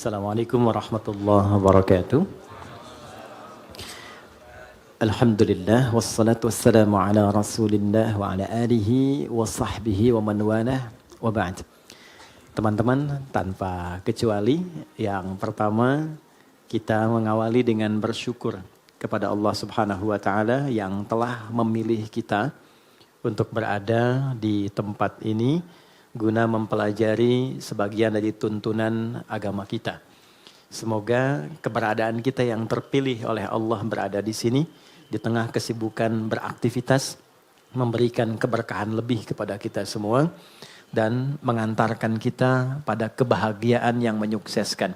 Assalamualaikum warahmatullahi wabarakatuh. Alhamdulillah wassalatu wassalamu ala Rasulillah wa ala alihi wa sahbihi wa man walah wa ba'd. Teman-teman, tanpa kecuali yang pertama kita mengawali dengan bersyukur kepada Allah Subhanahu wa taala yang telah memilih kita untuk berada di tempat ini guna mempelajari sebagian dari tuntunan agama kita. Semoga keberadaan kita yang terpilih oleh Allah berada di sini, di tengah kesibukan beraktivitas, memberikan keberkahan lebih kepada kita semua, dan mengantarkan kita pada kebahagiaan yang menyukseskan.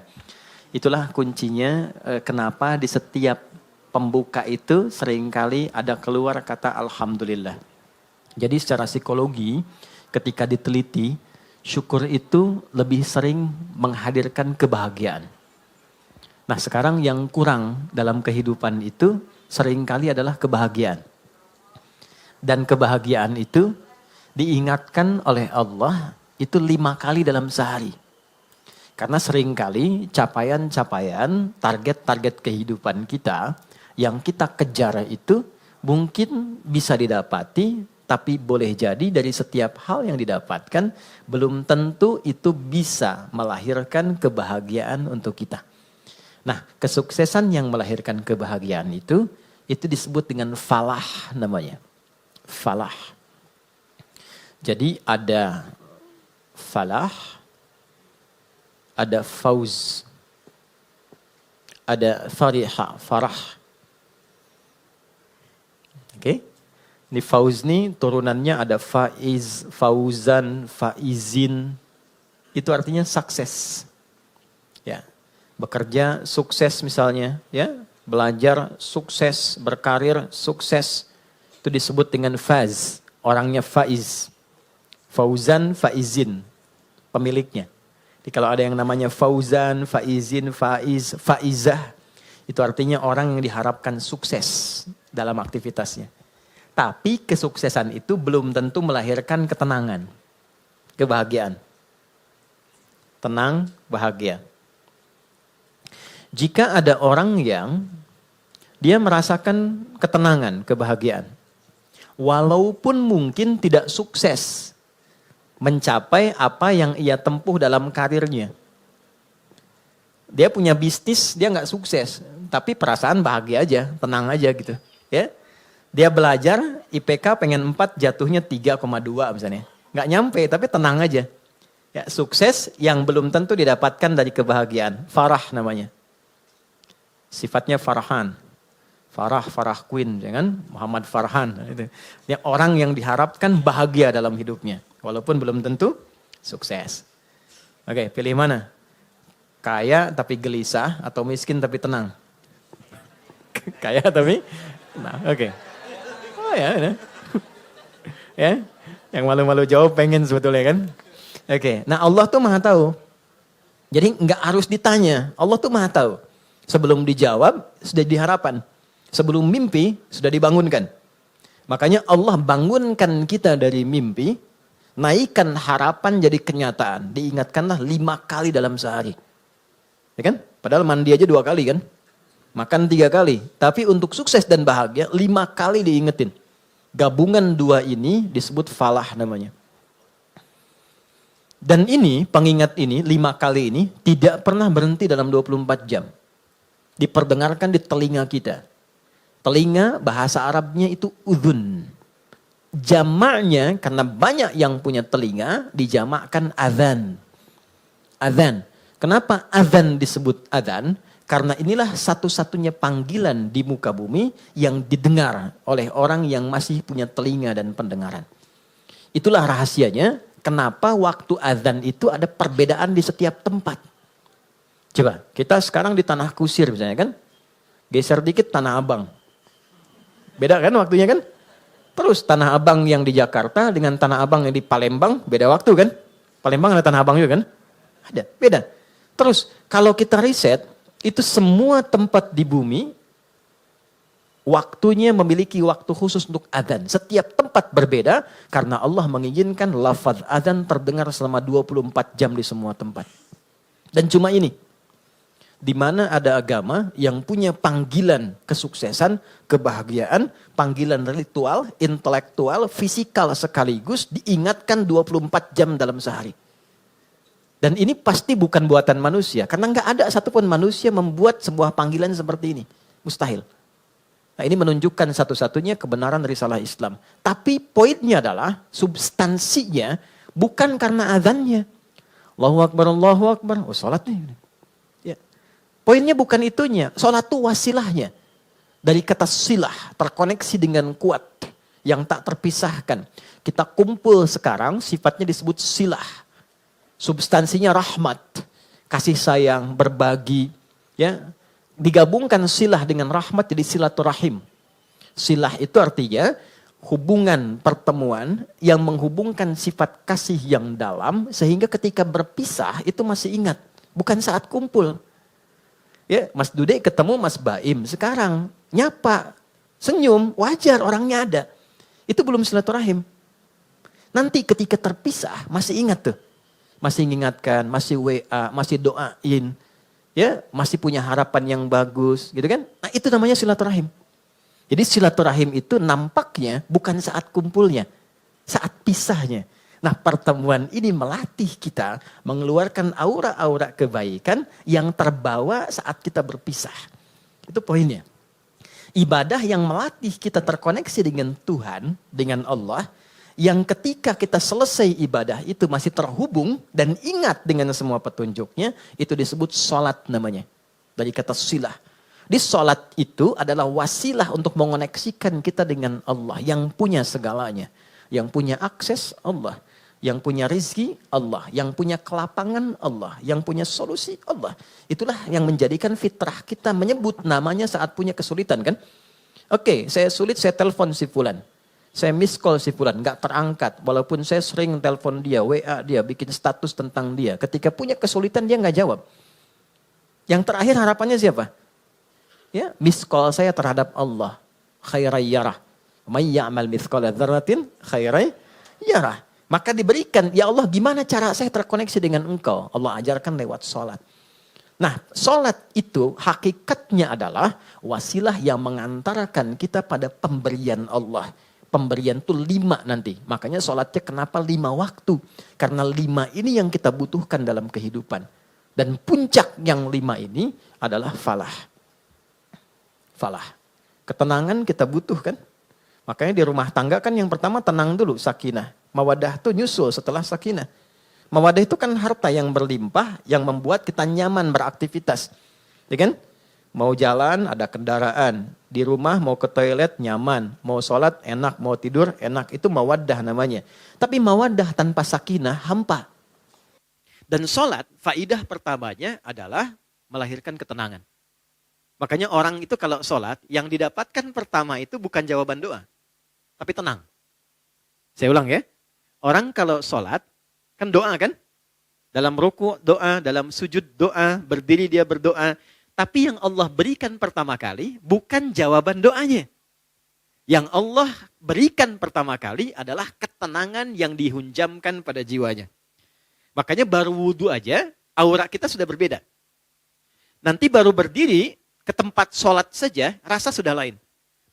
Itulah kuncinya kenapa di setiap pembuka itu seringkali ada keluar kata Alhamdulillah. Jadi secara psikologi, ketika diteliti, syukur itu lebih sering menghadirkan kebahagiaan. Nah, sekarang yang kurang dalam kehidupan itu seringkali adalah kebahagiaan. Dan kebahagiaan itu diingatkan oleh Allah itu 5 kali dalam sehari. Karena seringkali capaian-capaian, target-target kehidupan kita yang kita kejar itu mungkin bisa didapati, tapi boleh jadi dari setiap hal yang didapatkan, belum tentu itu bisa melahirkan kebahagiaan untuk kita. Nah, kesuksesan yang melahirkan kebahagiaan itu disebut dengan falah namanya. Falah. Jadi ada falah, ada fauz, ada fariha, farah. Oke? Ini fauz nih turunannya ada faiz, fauzan, faizin. Itu artinya sukses. Ya. Bekerja sukses misalnya, ya. Belajar sukses, berkarir sukses. Itu disebut dengan faz. Orangnya faiz. Fauzan, faizin. Pemiliknya. Jadi kalau ada yang namanya fauzan, faizin, faiz, faizah. Itu artinya orang yang diharapkan sukses dalam aktivitasnya. Tapi kesuksesan itu belum tentu melahirkan ketenangan, kebahagiaan. Tenang, bahagia. Jika ada orang yang dia merasakan ketenangan, kebahagiaan. Walaupun mungkin tidak sukses mencapai apa yang ia tempuh dalam karirnya. Dia punya bisnis, dia nggak sukses. Tapi perasaan bahagia aja, tenang aja gitu. Ya. Dia belajar, IPK pengen 4, jatuhnya 3,2 misalnya. Nggak nyampe, tapi tenang aja. Ya, sukses yang belum tentu didapatkan dari kebahagiaan. Farah namanya. Sifatnya Farhan. Farah Queen, jangan Muhammad Farhan. Dia orang yang diharapkan bahagia dalam hidupnya. Walaupun belum tentu sukses. Oke, pilih mana? Kaya tapi gelisah atau miskin tapi tenang? Kaya tapi tenang, oke. Oh ya. Ya, yang malu-malu jawab pengen sebetulnya kan. Oke, nah Allah tuh maha tahu. Jadi nggak harus ditanya, Allah tuh maha tahu. Sebelum dijawab, sudah diharapan. Sebelum mimpi, sudah dibangunkan. Makanya Allah bangunkan kita dari mimpi, naikkan harapan jadi kenyataan. Diingatkanlah 5 kali dalam sehari. Ya kan? Padahal mandi aja 2 kali kan. Makan 3 kali. Tapi untuk sukses dan bahagia 5 kali diingetin. Gabungan 2 ini disebut falah namanya. Dan ini, pengingat ini, 5 kali ini tidak pernah berhenti dalam 24 jam. Diperdengarkan di telinga kita. Telinga bahasa Arabnya itu udhun. Jamaknya karena banyak yang punya telinga dijamakkan adhan. Adhan. Kenapa adhan disebut adhan? Karena inilah satu-satunya panggilan di muka bumi yang didengar oleh orang yang masih punya telinga dan pendengaran. Itulah rahasianya kenapa waktu azan itu ada perbedaan di setiap tempat. Coba, kita sekarang di Tanah Kusir misalnya kan. Geser dikit Tanah Abang. Beda kan waktunya kan? Terus Tanah Abang yang di Jakarta dengan Tanah Abang yang di Palembang beda waktu kan? Palembang ada Tanah Abang juga kan? Ada, beda. Terus kalau kita riset, itu semua tempat di bumi waktunya memiliki waktu khusus untuk adzan. Setiap tempat berbeda karena Allah mengizinkan lafaz adzan terdengar selama 24 jam di semua tempat. Dan cuma ini. Di mana ada agama yang punya panggilan kesuksesan, kebahagiaan, panggilan ritual, intelektual, fisikal sekaligus diingatkan 24 jam dalam sehari. Dan ini pasti bukan buatan manusia. Karena nggak ada satupun manusia membuat sebuah panggilan seperti ini. Mustahil. Nah ini menunjukkan satu-satunya kebenaran risalah Islam. Tapi poinnya adalah substansinya bukan karena azannya. Allahu Akbar, Allahu Akbar. Oh sholat nih. Ya. Poinnya bukan itunya. Sholat itu wasilahnya. Dari kata silah, terkoneksi dengan kuat. Yang tak terpisahkan. Kita kumpul sekarang, sifatnya disebut silah. Substansinya rahmat, kasih sayang, berbagi, ya. Digabungkan silah dengan rahmat jadi silaturahim. Silah itu artinya hubungan pertemuan yang menghubungkan sifat kasih yang dalam sehingga ketika berpisah itu masih ingat, bukan saat kumpul. Ya, Mas Dude ketemu Mas Baim sekarang nyapa, senyum, wajar orangnya ada. Itu belum silaturahim. Nanti ketika terpisah masih ingat tuh. Masih mengingatkan, masih WA, masih doain, ya, masih punya harapan yang bagus, gitu kan? Nah, itu namanya silaturahim. Jadi silaturahim itu nampaknya bukan saat kumpulnya, saat pisahnya. Nah, pertemuan ini melatih kita mengeluarkan aura-aura kebaikan yang terbawa saat kita berpisah. Itu poinnya. Ibadah yang melatih kita terkoneksi dengan Tuhan, dengan Allah, yang ketika kita selesai ibadah itu masih terhubung dan ingat dengan semua petunjuknya, itu disebut sholat namanya. Dari kata silah. Di sholat itu adalah wasilah untuk mengoneksikan kita dengan Allah yang punya segalanya. Yang punya akses Allah. Yang punya rizki Allah. Yang punya kelapangan Allah. Yang punya solusi Allah. Itulah yang menjadikan fitrah kita menyebut namanya saat punya kesulitan kan. Oke, saya sulit, saya telepon si fulan. Saya miss call si fulan, gak terangkat. Walaupun saya sering telepon dia, WA dia, bikin status tentang dia. Ketika punya kesulitan dia gak jawab. Yang terakhir harapannya siapa? Ya, miss call saya terhadap Allah. Khairai yarah. May ya'mal mithqala dzarratin khairai yarah. Maka diberikan, ya Allah gimana cara saya terkoneksi dengan engkau? Allah ajarkan lewat sholat. Nah, sholat itu hakikatnya adalah wasilah yang mengantarkan kita pada pemberian Allah. Pemberian itu 5 nanti. Makanya sholatnya kenapa 5 waktu? Karena 5 ini yang kita butuhkan dalam kehidupan. Dan puncak yang 5 ini adalah falah. Falah. Ketenangan kita butuhkan. Makanya di rumah tangga kan yang pertama tenang dulu, sakinah. Mawadah itu nyusul setelah sakinah. Mawadah itu kan harta yang berlimpah yang membuat kita nyaman beraktivitas. Ya kan? Mau jalan ada kendaraan, di rumah mau ke toilet nyaman, mau sholat enak, mau tidur enak, itu mawaddah namanya. Tapi mawaddah tanpa sakinah hampa. Dan sholat faidah pertamanya adalah melahirkan ketenangan. Makanya orang itu kalau sholat yang didapatkan pertama itu bukan jawaban doa, tapi tenang. Saya ulang ya, orang kalau sholat kan doa kan? Dalam ruku doa, dalam sujud doa, berdiri dia berdoa. Tapi yang Allah berikan pertama kali bukan jawaban doanya. Yang Allah berikan pertama kali adalah ketenangan yang dihunjamkan pada jiwanya. Makanya baru wudhu aja, aura kita sudah berbeda. Nanti baru berdiri ke tempat sholat saja, rasa sudah lain.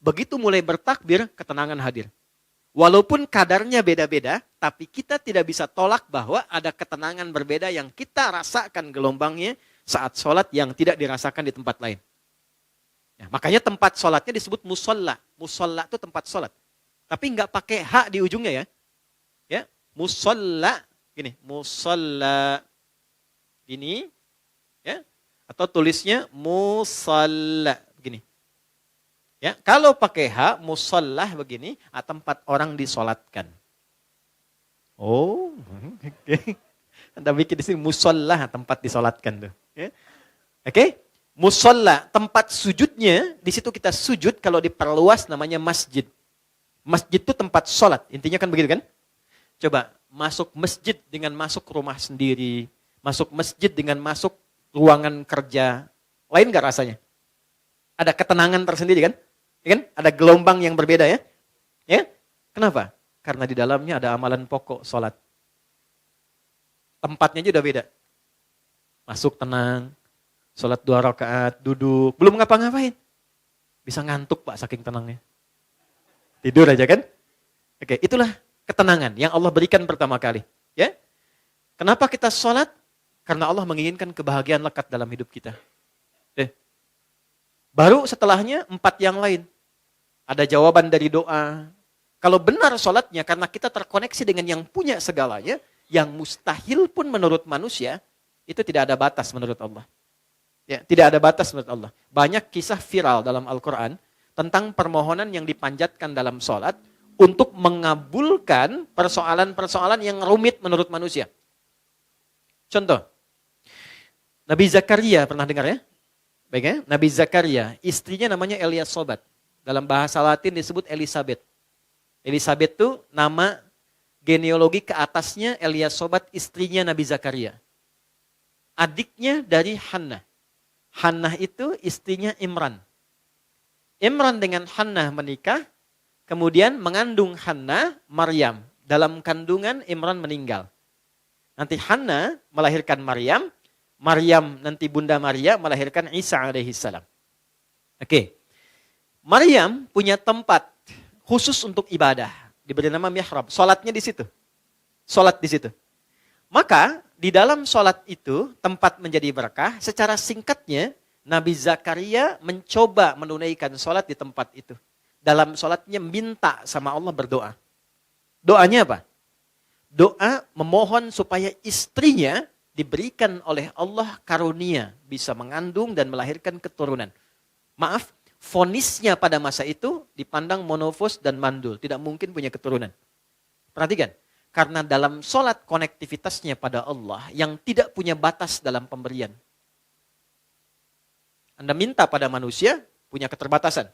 Begitu mulai bertakbir, ketenangan hadir. Walaupun kadarnya beda-beda, tapi kita tidak bisa tolak bahwa ada ketenangan berbeda yang kita rasakan gelombangnya saat sholat yang tidak dirasakan di tempat lain. Ya, makanya tempat sholatnya disebut musolla. Musolla itu tempat sholat. Tapi nggak pakai hak di ujungnya ya. Ya, musolla, gini, musolla, ini, ya, atau tulisnya musalla, begini. Ya, kalau pakai hak, musollah begini, tempat orang disolatkan. Oh, oke. Anda bikin di sini musollah, tempat disolatkan tuh. Ya. Oke, musolla, tempat sujudnya, di situ kita sujud, kalau diperluas namanya masjid. Masjid itu tempat sholat, intinya kan begitu kan? Coba masuk masjid dengan masuk rumah sendiri, masuk masjid dengan masuk ruangan kerja, lain gak rasanya? Ada ketenangan tersendiri kan? Ya kan? Ada gelombang yang berbeda ya? Ya? Kenapa? Karena di dalamnya ada amalan pokok sholat. Tempatnya aja udah beda. Masuk tenang, Sholat 2 rakaat, duduk, belum ngapa-ngapain. Bisa ngantuk Pak, saking tenangnya. Tidur aja kan? Oke, itulah ketenangan yang Allah berikan pertama kali. Ya, kenapa kita sholat? Karena Allah menginginkan kebahagiaan lekat dalam hidup kita. Baru setelahnya 4 yang lain. Ada jawaban dari doa. Kalau benar sholatnya, karena kita terkoneksi dengan yang punya segalanya, yang mustahil pun menurut manusia, itu tidak ada batas menurut Allah. Ya, tidak ada batas menurut Allah. Banyak kisah viral dalam Al-Quran tentang permohonan yang dipanjatkan dalam sholat untuk mengabulkan persoalan-persoalan yang rumit menurut manusia. Contoh, Nabi Zakaria, pernah dengar ya? Baik ya, Nabi Zakaria, istrinya namanya Eliasobat. Dalam bahasa Latin disebut Elizabeth. Elizabeth itu nama genealogi ke atasnya Eliasobat, istrinya Nabi Zakaria. Adiknya dari Hannah. Hannah itu istrinya Imran. Imran dengan Hannah menikah, kemudian mengandung Hannah, Maryam. Dalam kandungan Imran meninggal. Nanti Hannah melahirkan Maryam, Maryam nanti Bunda Maria melahirkan Isa alaihissalam. Oke. Maryam punya tempat khusus untuk ibadah, diberi nama mihrab. Salatnya di situ. Salat di situ. Maka di dalam salat itu tempat menjadi berkah. Secara singkatnya Nabi Zakaria mencoba menunaikan salat di tempat itu. Dalam salatnya minta sama Allah berdoa. Doanya apa? Doa memohon supaya istrinya diberikan oleh Allah karunia bisa mengandung dan melahirkan keturunan. Maaf, vonisnya pada masa itu dipandang monofos dan mandul, tidak mungkin punya keturunan. Perhatikan, karena dalam sholat konektivitasnya pada Allah yang tidak punya batas dalam pemberian. Anda minta pada manusia punya keterbatasan.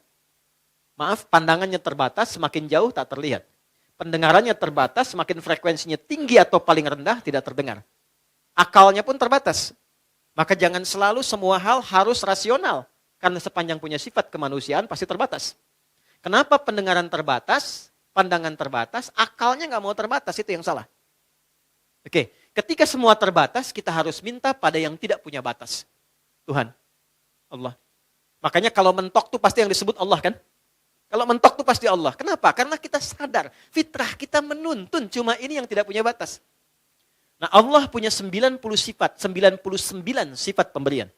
Maaf, pandangannya terbatas, semakin jauh tak terlihat. Pendengarannya terbatas, semakin frekuensinya tinggi atau paling rendah tidak terdengar. Akalnya pun terbatas. Maka jangan selalu semua hal harus rasional. Karena sepanjang punya sifat kemanusiaan pasti terbatas. Kenapa pendengaran terbatas, pandangan terbatas, akalnya nggak mau terbatas, itu yang salah. Oke, ketika semua terbatas, kita harus minta pada yang tidak punya batas. Tuhan, Allah. Makanya kalau mentok tuh pasti yang disebut Allah kan? Kalau mentok tuh pasti Allah. Kenapa? Karena kita sadar, fitrah kita menuntun, cuma ini yang tidak punya batas. Nah, Allah punya 90 sifat, 99 sifat pemberian.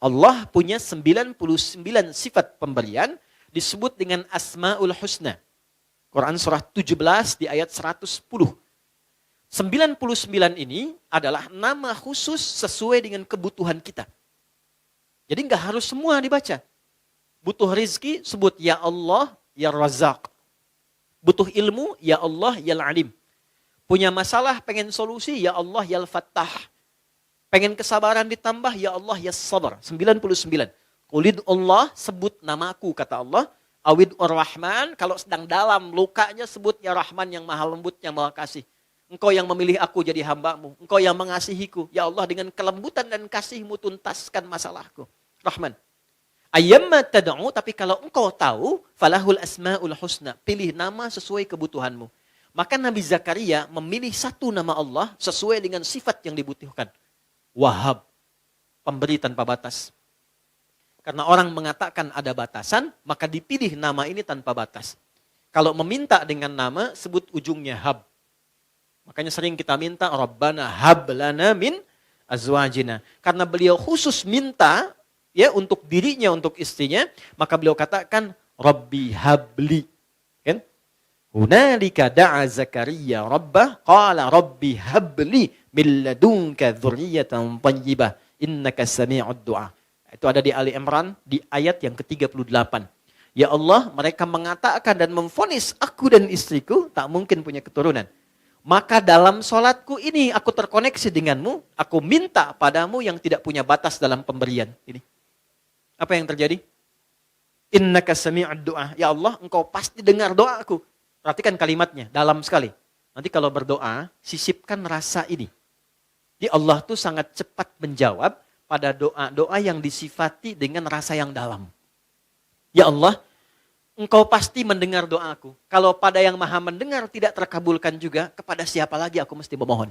Allah punya 99 sifat pemberian disebut dengan Asmaul Husna. Quran surah 17 di ayat 110. 99 ini adalah nama khusus sesuai dengan kebutuhan kita. Jadi nggak harus semua dibaca. Butuh rizki, sebut ya Allah, ya Razak. Butuh ilmu, ya Allah, ya Alim. Punya masalah, pengen solusi, ya Allah, ya Al-Fattah. Pengen kesabaran ditambah, ya Allah, ya Sabar. 99. Qulid Allah, sebut namaku, kata Allah. Awid Ar-Rahman, kalau sedang dalam lukanya, sebut ya Rahman yang maha lembut, yang maha kasih. Engkau yang memilih aku jadi hambamu. Engkau yang mengasihiku. Ya Allah, dengan kelembutan dan kasihmu tuntaskan masalahku. Rahman. Ayyamma tad'u, tapi kalau engkau tahu, falahul asma'ul husna. Pilih nama sesuai kebutuhanmu. Maka Nabi Zakaria memilih satu nama Allah sesuai dengan sifat yang dibutuhkan. Wahab, pemberi tanpa batas. Karena orang mengatakan ada batasan, maka dipilih nama ini tanpa batas. Kalau meminta dengan nama, sebut ujungnya hab. Makanya sering kita minta, Rabbana hab lana min azwajina. Karena beliau khusus minta ya untuk dirinya, untuk istrinya, maka beliau katakan, Rabbi habli. Kan? Hunalika da'a Zakaria Rabbah, qala Rabbi habli min ladunka dzurriyyatan thayyibah, innaka sami'ud du'a. Itu ada di Ali Imran di ayat yang ke-38. Ya Allah, mereka mengatakan dan memvonis aku dan istriku tak mungkin punya keturunan. Maka dalam sholatku ini aku terkoneksi denganmu, aku minta padamu yang tidak punya batas dalam pemberian. Ini. Apa yang terjadi? Innaka sami'ud du'a. Ya Allah, engkau pasti dengar doaku. Perhatikan kalimatnya, dalam sekali. Nanti kalau berdoa, sisipkan rasa ini. Jadi Allah tuh sangat cepat menjawab pada doa-doa yang disifati dengan rasa yang dalam. Ya Allah, engkau pasti mendengar doaku. Kalau pada yang maha mendengar tidak terkabulkan juga, kepada siapa lagi aku mesti memohon?